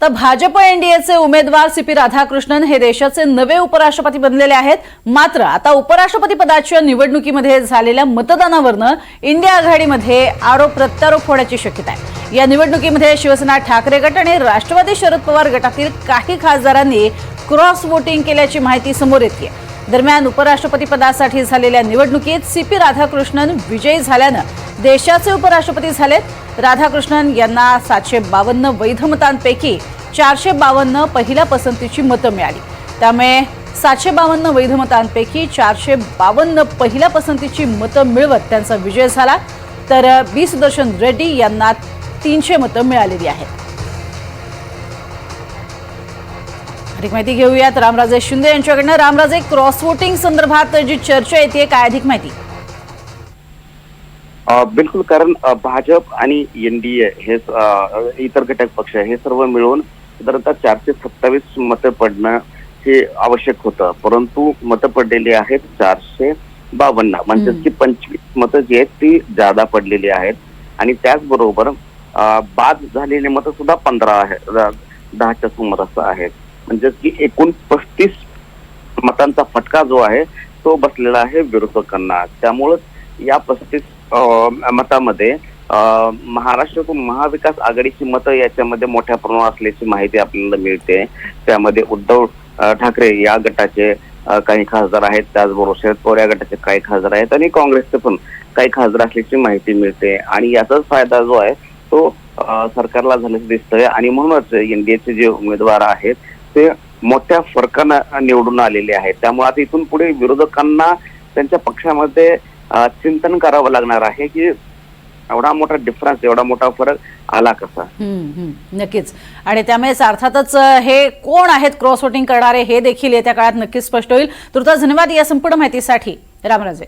तर भाजप एनडीएचे उमेदवार सीपी राधाकृष्णन हे देशाचे नवे उपराष्ट्रपती बनलेले आहेत। मात्र आता उपराष्ट्रपती पदाच्या निवडणुकीमध्ये झालेल्या मतदानावरनं इंडिया आघाडीमध्ये आरोप प्रत्यारोप होण्याची शक्यता आहे। या निवडणुकीमध्ये शिवसेना ठाकरे गट आणि राष्ट्रवादी शरद पवार गटातील काही खासदारांनी क्रॉस वोटिंग केल्याची माहिती समोर येते। दरम्यान उपराष्ट्रपती पदासाठी झालेल्या निवडणुकीत सीपी राधाकृष्णन विजयी झाल्यानं देशाचे उपराष्ट्रपती झालेत। राधाकृष्णन यांना 752 वैध मतांपैकी 452 पहिल्या पसंतीची मतं मिळाली। त्यामुळे 752 वैध मतांपैकी 452 पहिल्या पसंतीची मतं मिळवत त्यांचा विजय झाला। तर बी सुदर्शन रेड्डी यांना 300 मतं मिळालेली आहेत। अधिक माहिती घेऊयात रामराजे शिंदे यांच्याकडनं। रामराजे, क्रॉस वोटिंग संदर्भात जी चर्चा येते, काय अधिक माहिती? बिलकुल, कारण भाजप आणि एनडीए हे इतर घटक पक्ष हे सर्व मिळून साधारणतः 427 मतं पडणं हे आवश्यक होतं, परंतु मतं पडलेली आहेत 452, म्हणजे की 25 मतं जी आहेत ती जादा पडलेली आहेत। आणि त्याचबरोबर बाद झालेली मतं सुद्धा 15 आहेत, 10च्या सुमारास आहेत, म्हणजे की एकूण 35 मतांचा फटका जो आहे तो बसलेला आहे विरोधकांना। त्यामुळे या 35 मतामध्ये महाराष्ट्रातून महाविकास आघाडीची मतं याच्यामध्ये मोठ्या प्रमाणात असल्याची माहिती आपल्याला मिळते। त्यामध्ये उद्धव ठाकरे या गटाचे काही खासदार आहेत, त्याचबरोबर शरद पवार या गटाचे काही खासदार आहेत आणि काँग्रेसचे पण काही खासदार असल्याची माहिती मिळते। आणि याचाच फायदा जो आहे तो सरकारला झाल्याचं दिसतोय आणि म्हणूनच एनडीएचे जे उमेदवार आहेत ते मोठ्या फरकानं निवडून आलेले आहेत। त्यामुळे आता इथून पुढे विरोधकांना त्यांच्या पक्षामध्ये चिंतन करावं लागणार आहे की एवढा मोठा डिफरन्स, एवढा मोठा फरक आला कसा। नक्कीच, आणि त्यामुळेच अर्थातच हे कोण आहेत क्रॉस वोटिंग करणारे हे देखील येत्या काळात नक्कीच स्पष्ट होईल। तुर्तास धन्यवाद या संपूर्ण माहितीसाठी रामराजे।